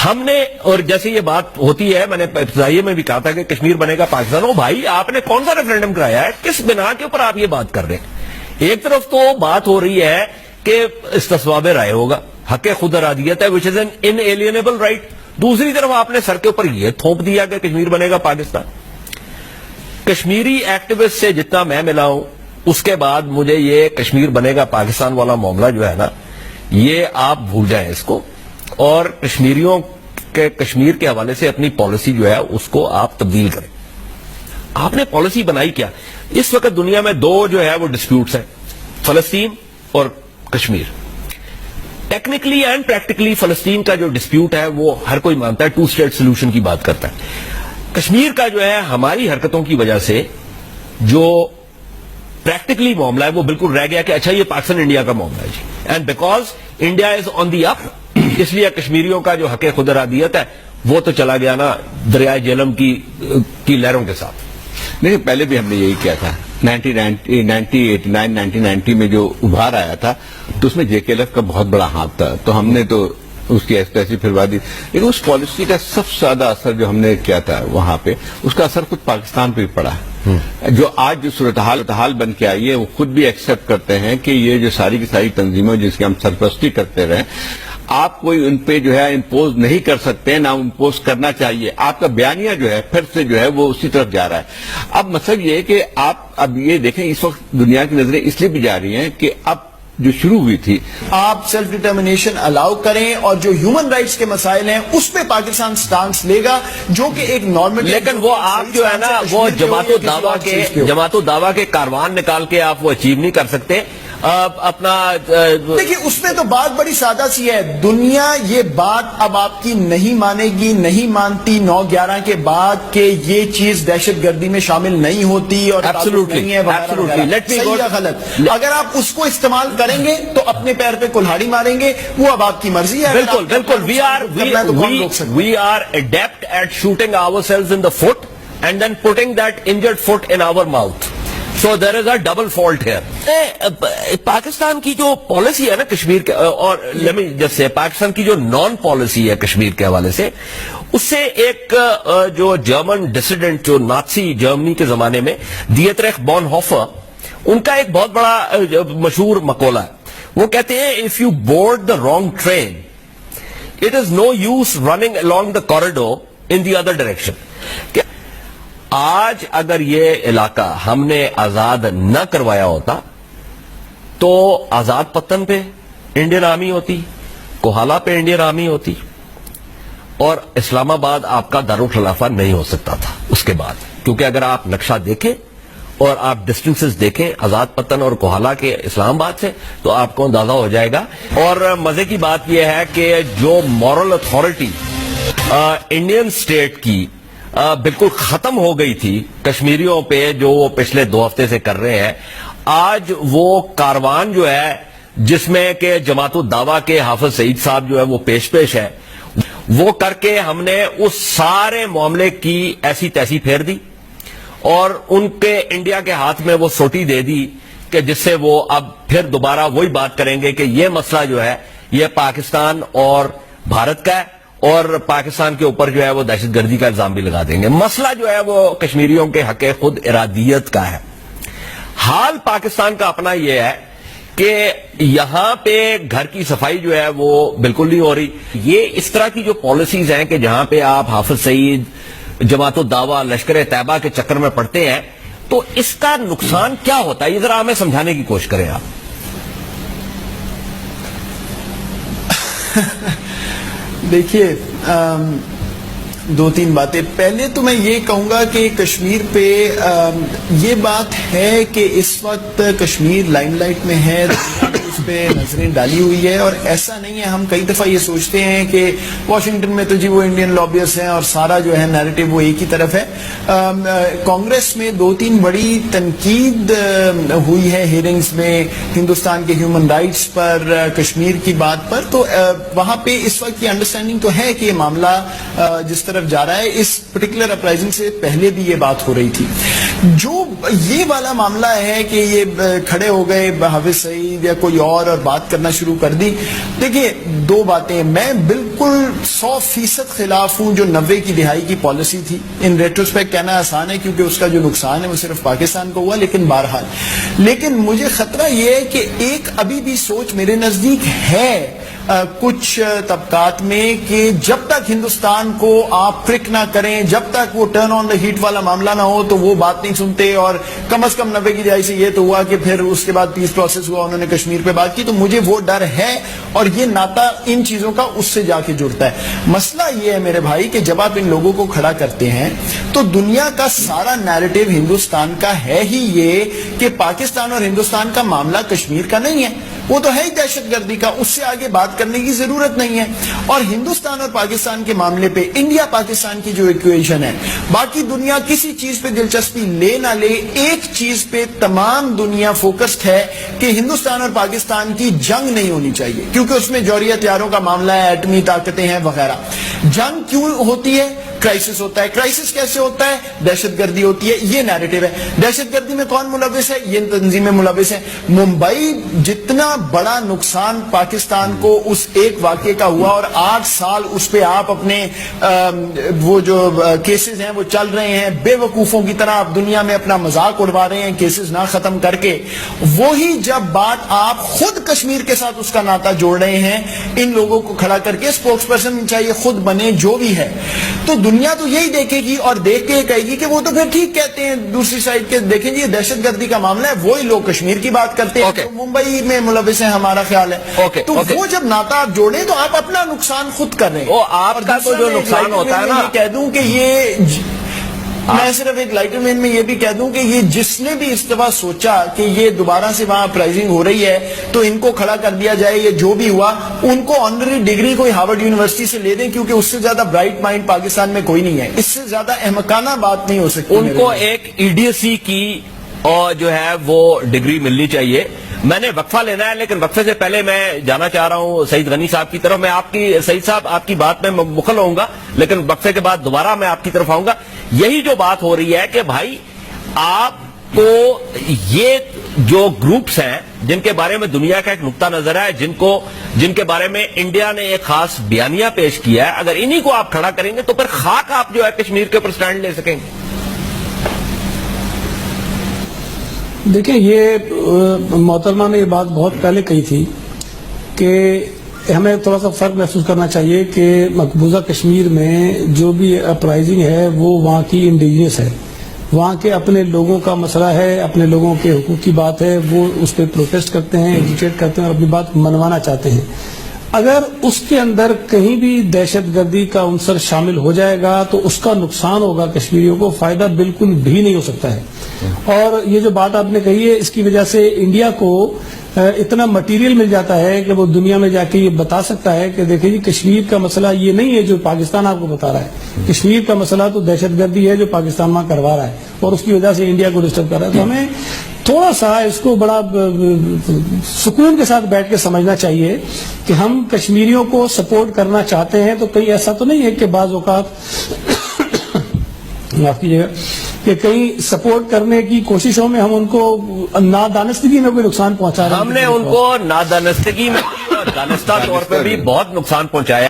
ہم نے, اور جیسے یہ بات ہوتی ہے, میں نے ابتدائیے میں بھی کہا تھا کہ کشمیر بنے گا پاکستان. او بھائی, آپ نے کون سا ریفرینڈم کرایا ہے؟ کس بنا کے اوپر آپ یہ بات کر رہے ہیں؟ ایک طرف تو بات ہو رہی ہے کہ استصواب رائے ہوگا, حق خود ارادیت ہے, وچ از این انیلینیبل رائٹ. دوسری طرف آپ نے سر کے اوپر یہ تھوپ دیا کہ کشمیر بنے گا پاکستان. کشمیری ایکٹیوسٹ سے جتنا میں ملا ہوں, اس کے بعد مجھے یہ کشمیر بنے گا پاکستان والا معاملہ جو ہے نا, یہ آپ بھول جائیں اس کو, اور کشمیریوں کے کشمیر کے حوالے سے اپنی پالیسی جو ہے اس کو آپ تبدیل کریں. آپ نے پالیسی بنائی کیا؟ اس وقت دنیا میں دو جو ہے وہ ڈسپیوٹس ہیں, فلسطین اور کشمیر. ٹیکنیکلی اینڈ پریکٹیکلی فلسطین کا جو ڈسپیوٹ ہے وہ ہر کوئی مانتا ہے 2 اسٹیٹ سولوشن کی بات کرتا ہے. کشمیر کا جو ہے ہماری حرکتوں کی وجہ سے جو پریکٹیکلی معاملہ ہے وہ بالکل رہ گیا کہ اچھا یہ پاکستان انڈیا کا معاملہ ہے جی, اینڈ بیکاز انڈیا از آن دی اپ, اس لیے کشمیریوں کا جو حق خود ارادیت ہے وہ تو چلا گیا نا دریائے جہلم کی لہروں کے ساتھ. نہیں, پہلے بھی ہم نے یہی کیا تھا. 1989 میں جو ابھار آیا تھا تو اس میں جے کے ایل ایف کا بہت بڑا ہاتھ تھا, تو ہم نے تو اس کی ایسی پھروا دی. لیکن اس پالیسی کا سب سے زیادہ اثر جو ہم نے کیا تھا وہاں پہ, اس کا اثر خود پاکستان پہ بھی پڑا. جو آج جو صورتحال بن کے آئی ہے وہ خود بھی ایکسپٹ کرتے ہیں کہ یہ جو ساری کی ساری تنظیمیں جس کی ہم سرپرستی کرتے رہے, آپ کوئی ان پہ جو ہے امپوز نہیں کر سکتے, نہ امپوز کرنا چاہیے. آپ کا بیانیہ جو ہے پھر سے جو ہے وہ اسی طرف جا رہا ہے. اب مطلب یہ ہے کہ آپ اب یہ دیکھیں اس وقت دنیا کی نظریں اس لیے بھی جا رہی ہیں کہ اب جو شروع ہوئی تھی, آپ سیلف ڈٹرمنیشن الاؤ کریں اور جو ہیومن رائٹس کے مسائل ہیں اس پہ پاکستان سٹانس لے گا, جو کہ ایک نارمل. لیکن وہ آپ جو ہے نا وہ جماعت و دعویٰ کے کاروان نکال کے آپ وہ اچیو نہیں کر سکتے. اپنا دیکھیے اس میں تو بات بڑی سادہ سی ہے. دنیا یہ بات اب آپ کی نہیں مانے گی, نہیں مانتی 9/11 کے بعد کہ یہ چیز دہشت گردی میں شامل نہیں ہوتی اور نہیں ہے غلط. اگر آپ اس کو استعمال کریں گے تو اپنے پیر پہ کلہاڑی ماریں گے, وہ اب آپ کی مرضی ہے. بالکل we are adept at shooting ourselves in the foot and then putting that injured foot in our mouth. So there is a double fault here. Pakistan کی جو پالیسی ہے نا کشمیر کے, اور جیسے پاکستان کی جو نان پالیسی ہے کشمیر کے حوالے سے, اس سے ایک جو جرمن ڈسیڈنٹ جو نازی جرمنی کے زمانے میں دیٹریخ بونہوفر, ان کا ایک بہت بڑا مشہور مقولہ ہے. وہ کہتے ہیں if you board the wrong train it is no use running along the corridor in the other direction. کہ آج اگر یہ علاقہ ہم نے آزاد نہ کروایا ہوتا تو آزاد پتن پہ انڈین آرمی ہوتی, کوہالہ پہ انڈین آرمی ہوتی, اور اسلام آباد آپ کا دارالخلافہ نہیں ہو سکتا تھا اس کے بعد. کیونکہ اگر آپ نقشہ دیکھیں اور آپ ڈسٹنسز دیکھیں آزاد پتن اور کوہالہ کے اسلام آباد سے, تو آپ کو اندازہ ہو جائے گا. اور مزے کی بات یہ ہے کہ جو مورل اتھارٹی انڈین اسٹیٹ کی بالکل ختم ہو گئی تھی کشمیریوں پہ, جو وہ پچھلے 2 ہفتے سے کر رہے ہیں, آج وہ کاروان جو ہے جس میں کہ جماعت الدعویٰ کے حافظ سعید صاحب جو ہے وہ پیش ہے, وہ کر کے ہم نے اس سارے معاملے کی ایسی تیسی پھیر دی اور ان کے انڈیا کے ہاتھ میں وہ سوٹی دے دی کہ جس سے وہ اب پھر دوبارہ وہی بات کریں گے کہ یہ مسئلہ جو ہے یہ پاکستان اور بھارت کا ہے, اور پاکستان کے اوپر جو ہے وہ دہشت گردی کا الزام بھی لگا دیں گے. مسئلہ جو ہے وہ کشمیریوں کے حق خود ارادیت کا ہے. حال پاکستان کا اپنا یہ ہے کہ یہاں پہ گھر کی صفائی جو ہے وہ بالکل نہیں ہو رہی. یہ اس طرح کی جو پالیسیز ہیں کہ جہاں پہ آپ حافظ سعید, جماعت الدعوہ, لشکر طیبہ کے چکر میں پڑتے ہیں, تو اس کا نقصان کیا ہوتا ہے, یہ ذرا ہمیں سمجھانے کی کوشش کریں آپ. دیکھیے 2-3 باتیں. پہلے تو میں یہ کہوں گا کہ کشمیر پہ یہ بات ہے کہ اس وقت کشمیر لائم لائٹ میں ہے, اس پہ نظریں ڈالی ہوئی ہے, اور ایسا نہیں ہے. ہم کئی دفعہ یہ سوچتے ہیں کہ واشنگٹن میں تو جی وہ انڈین لابیئرس ہیں اور سارا جو ہے نیریٹو وہ ایک ہی طرف ہے. کانگریس میں 2-3 بڑی تنقید ہوئی ہے ہیئرنگز میں ہندوستان کے ہیومن رائٹس پر, کشمیر کی بات پر, تو وہاں پہ اس وقت یہ انڈرسٹینڈنگ تو ہے کہ یہ معاملہ جس طرح جا رہا ہے, اس پرٹیکولر اپرائزنگ سے پہلے بھی یہ بات ہو رہی تھی. جو یہ والا معاملہ ہے کہ یہ کھڑے ہو گئے حافظ سعید یا کوئی اور بات کرنا شروع کر دی. دیکھیے دو باتیں, میں بالکل 100% خلاف ہوں جو 90 کی دہائی کی پالیسی تھی. ان ریٹروسپیکٹ کہنا آسان ہے کیونکہ اس کا جو نقصان ہے وہ صرف پاکستان کو ہوا, لیکن بہرحال لیکن مجھے خطرہ یہ ہے کہ ایک ابھی بھی سوچ میرے نزدیک ہے کچھ طبقات میں کہ جب تک ہندوستان کو آپ پرک نہ کریں, جب تک وہ ٹرن آن دا ہیٹ والا معاملہ نہ ہو تو وہ بات نہیں سنتے. اور کم از کم 90 کی دہائی سے یہ تو ہوا کہ پھر اس کے بعد پیس پروسیس ہوا, انہوں نے کشمیر پہ بات کی, تو مجھے وہ ڈر ہے اور یہ ناتا ان چیزوں کا اس سے جا کے جڑتا ہے. مسئلہ یہ ہے میرے بھائی کہ جب آپ ان لوگوں کو کھڑا کرتے ہیں تو دنیا کا سارا نیریٹو ہندوستان کا ہے ہی یہ کہ پاکستان اور ہندوستان کا معاملہ کشمیر کا نہیں ہے, وہ تو ہے ہی دہشت گردی کا, اس سے آگے بات کرنے کی ضرورت نہیں ہے. اور ہندوستان اور پاکستان کے معاملے پہ انڈیا پاکستان کی جو ایکویشن ہے, باقی دنیا کسی چیز پہ دلچسپی لے نہ لے, ایک چیز پہ تمام دنیا فوکسڈ ہے کہ ہندوستان اور پاکستان کی جنگ نہیں ہونی چاہیے, کیونکہ اس میں جوہری ہتھیاروں کا معاملہ ہے, ایٹمی طاقتیں ہیں وغیرہ. جنگ کیوں ہوتی ہے؟ کرائسس ہوتا ہے. کرائسس کیسے ہوتا ہے؟ دہشت گردی ہوتی ہے. یہ نیریٹو ہے. دہشت گردی میں کون ملوث ہے؟ یہ تنظیمیں ملوث ہیں. ممبئی جتنا بڑا نقصان پاکستان کو اس ایک واقعے کا ہوا اور 8 سال اس پہ آپ اپنے وہ جو کیسز ہیں وہ چل رہے ہیں, بے وقوفوں کی طرح آپ دنیا میں اپنا مذاق اڑوا رہے ہیں کیسز نہ ختم کر کے. وہی جب بات آپ خود کشمیر کے ساتھ اس کا ناتا جوڑ رہے ہیں ان لوگوں کو کھڑا کر کے, اسپوکس پرسن چاہیے خود بنے جو بھی ہے, تو دنیا تو یہی دیکھے گی اور دیکھ کے کہے گی کہ وہ تو پھر ٹھیک کہتے ہیں دوسری سائڈ کے. دیکھیں جی دہشت گردی کا معاملہ ہے, وہی لوگ کشمیر کی بات کرتے ہیں تو ممبئی میں ملوث ہیں, ہمارا خیال ہے. تو وہ جب ناتا آپ جوڑیں تو آپ اپنا نقصان خود کر رہے ہیں. آپ کا تو جو نقصان ہوتا ہے نا, کہہ دوں کہ یہ میں صرف ایک لائٹر مین میں یہ بھی کہہ دوں کہ یہ جس نے بھی اس دفعہ سوچا کہ یہ دوبارہ سے وہاں پرائزنگ ہو رہی ہے تو ان کو کھڑا کر دیا جائے, یہ جو بھی ہوا ان کو آنرری ڈگری کوئی ہارورڈ یونیورسٹی سے لے دیں, کیونکہ اس سے زیادہ برائٹ مائنڈ پاکستان میں کوئی نہیں ہے. اس سے زیادہ احمقانہ بات نہیں ہو سکتی. ان کو ایک EDSC کی اور جو ہے وہ ڈگری ملنی چاہیے. میں نے وقفہ لینا ہے, لیکن وقفے سے پہلے میں جانا چاہ رہا ہوں سعید غنی صاحب کی طرف. میں آپ کی سعید صاحب آپ کی بات میں مخل ہوں گا, لیکن وقفے کے بعد دوبارہ میں آپ کی طرف آؤں گا. یہی جو بات ہو رہی ہے کہ بھائی آپ کو یہ جو گروپس ہیں جن کے بارے میں دنیا کا ایک نقطہ نظر ہے, جن کے بارے میں انڈیا نے ایک خاص بیانیہ پیش کیا ہے, اگر انہی کو آپ کھڑا کریں گے تو پھر خاک آپ جو ہے کشمیر کے اوپر سٹینڈ لے سکیں گے. دیکھیں یہ محترمہ نے یہ بات بہت پہلے کہی تھی کہ ہمیں تھوڑا سا فرق محسوس کرنا چاہیے کہ مقبوضہ کشمیر میں جو بھی اپرائزنگ ہے وہ وہاں کی انڈیجنس ہے, وہاں کے اپنے لوگوں کا مسئلہ ہے, اپنے لوگوں کے حقوق کی بات ہے, وہ اس پہ پروٹیسٹ کرتے ہیں, ایجیٹیٹ کرتے ہیں اور اپنی بات منوانا چاہتے ہیں. اگر اس کے اندر کہیں بھی دہشت گردی کا عنصر شامل ہو جائے گا تو اس کا نقصان ہوگا کشمیریوں کو, فائدہ بالکل بھی نہیں ہو سکتا ہے. اور یہ جو بات آپ نے کہی ہے اس کی وجہ سے انڈیا کو اتنا مٹیریل مل جاتا ہے کہ وہ دنیا میں جا کے یہ بتا سکتا ہے کہ دیکھیں جی کشمیر کا مسئلہ یہ نہیں ہے جو پاکستان آپ کو بتا رہا ہے, کشمیر کا مسئلہ تو دہشت گردی ہے جو پاکستان وہاں کروا رہا ہے اور اس کی وجہ سے انڈیا کو ڈسٹرب کر رہا ہے. تو ہمیں تھوڑا سا اس کو بڑا سکون کے ساتھ بیٹھ کے سمجھنا چاہیے کہ ہم کشمیریوں کو سپورٹ کرنا چاہتے ہیں, تو کہیں ایسا تو نہیں ہے کہ بعض اوقات معاف کیجیے گا کہ کہیں سپورٹ کرنے کی کوششوں میں ہم ان کو نادانستگی میں کوئی نقصان پہنچا رہے ہیں. ہم نے ان کو نادانستگی میں اور دانستہ طور پہ بھی بہت نقصان پہنچایا.